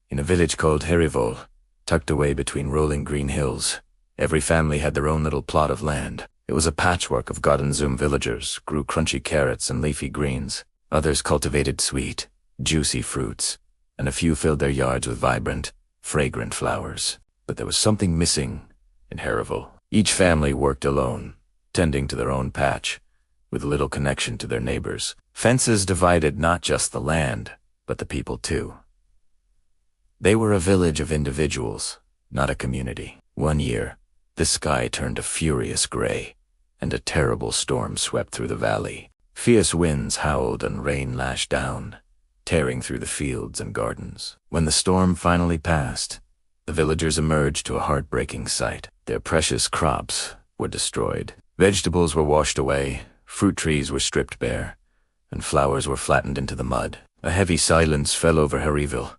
In a village called Harivill, tucked away between rolling green hills, every family had their own little plot of land. It was a patchwork of Zoom villagers, grew crunchy carrots and leafy greens. Others cultivated sweet, juicy fruits, and a few filled their yards with vibrant, fragrant flowers. But there was something missing in Harivill. Each family worked alone, tending to their own patch, with little connection to their neighbors. Fences divided not just the land, but the people too. They were a village of individuals, not a community. One year, the sky turned a furious gray, and a terrible storm swept through the valley. Fierce winds howled and rain lashed down, tearing through the fields and gardens. When the storm finally passed, the villagers emerged to a heartbreaking sight. Their precious crops were destroyed. Vegetables were washed away, fruit trees were stripped bare, and flowers were flattened into the mud. A heavy silence fell over Harivill,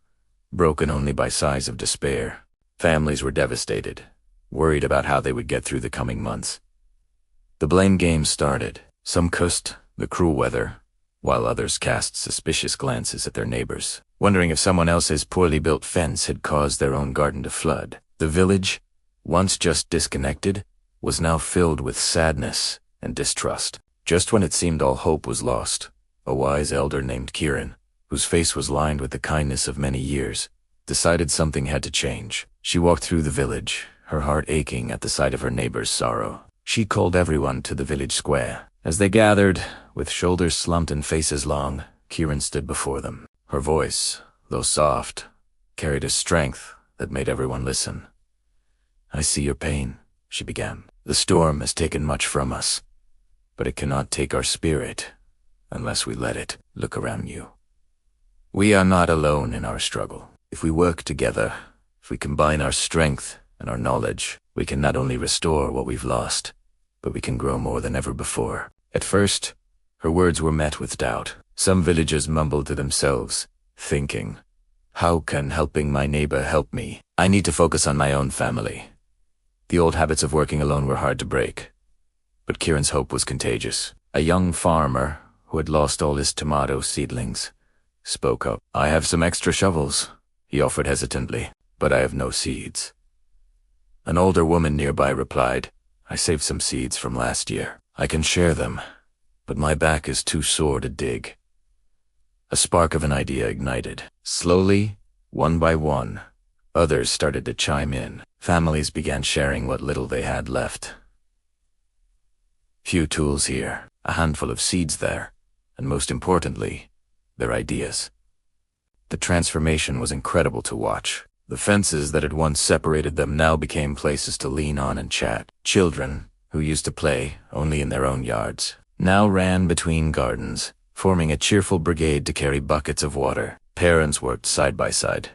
broken only by sighs of despair. Families were devastated, worried about how they would get through the coming months. The blame game started. Some cursed the cruel weather, while others cast suspicious glances at their neighbors, wondering if someone else's poorly built fence had caused their own garden to flood. The village, once just disconnected, was now filled with sadness and distrust. Just when it seemed all hope was lost, a wise elder named Kiran, whose face was lined with the kindness of many years, decided something had to change. She walked through the village, her heart aching at the sight of her neighbor's sorrow. She called everyone to the village square. As they gathered, with shoulders slumped and faces long, Kiran stood before them. Her voice, though soft, carried a strength that made everyone listen. "I see your pain," she began. "The storm has taken much from us, but it cannot take our spirit unless we let it. Look around you. We are not alone in our struggle. If we work together, if we combine our strength and our knowledge, we can not only restore what we've lost, but we can grow more than ever before." At first, her words were met with doubt. Some villagers mumbled to themselves, thinking, "How can helping my neighbor help me? I need to focus on my own family." The old habits of working alone were hard to break. But Kiran's hope was contagious. A young farmer, who had lost all his tomato seedlings, spoke up. "I have some extra shovels," he offered hesitantly, "but I have no seeds." An older woman nearby replied, "I saved some seeds from last year. I can share them, but my back is too sore to dig." A spark of an idea ignited. Slowly, one by one, others started to chime in. Families began sharing what little they had left. Few tools here, a handful of seeds there, and most importantly, their ideas. The transformation was incredible to watch. The fences that had once separated them now became places to lean on and chat. Children, who used to play only in their own yards, now ran between gardens, forming a cheerful brigade to carry buckets of water. Parents worked side by side,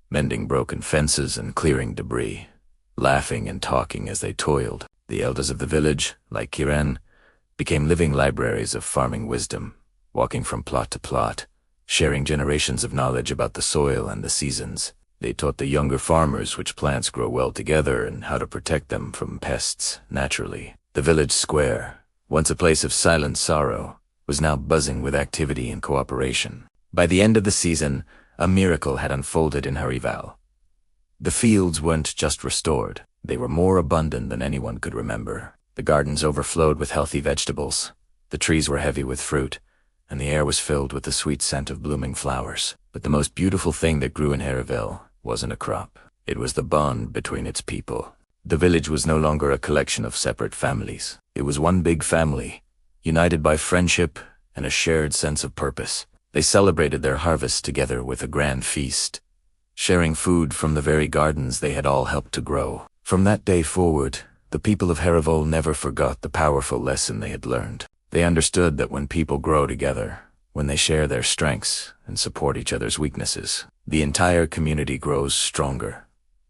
mending broken fences and clearing debris, laughing and talking as they toiled. The elders of the village, like Kiran, became living libraries of farming wisdom, walking from plot to plot, sharing generations of knowledge about the soil and the seasons. They taught the younger farmers which plants grow well together and how to protect them from pests naturally. The village square, once a place of silent sorrow, was now buzzing with activity and cooperation. By the end of the season, a miracle had unfolded in Harivill. The fields weren't just restored, they were more abundant than anyone could remember. The gardens overflowed with healthy vegetables, the trees were heavy with fruit, and the air was filled with the sweet scent of blooming flowers. But the most beautiful thing that grew in Harivill wasn't a crop. It was the bond between its people. The village was no longer a collection of separate families. It was one big family, united by friendship and a shared sense of purpose. They celebrated their harvest together with a grand feast, sharing food from the very gardens they had all helped to grow. From that day forward, the people of Harivill never forgot the powerful lesson they had learned. They understood that when people grow together, when they share their strengths and support each other's weaknesses, the entire community grows stronger,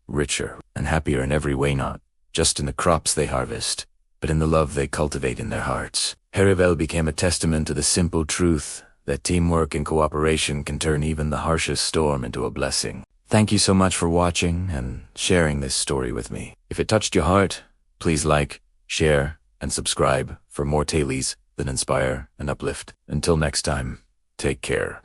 richer, and happier in every way, not just in the crops they harvest, but in the love they cultivate in their hearts. Harivill became a testament to the simple truth that teamwork and cooperation can turn even the harshest storm into a blessing. Thank you so much for watching and sharing this story with me. If it touched your heart, please like, share, and subscribe for more tales that inspire and uplift. Until next time, take care.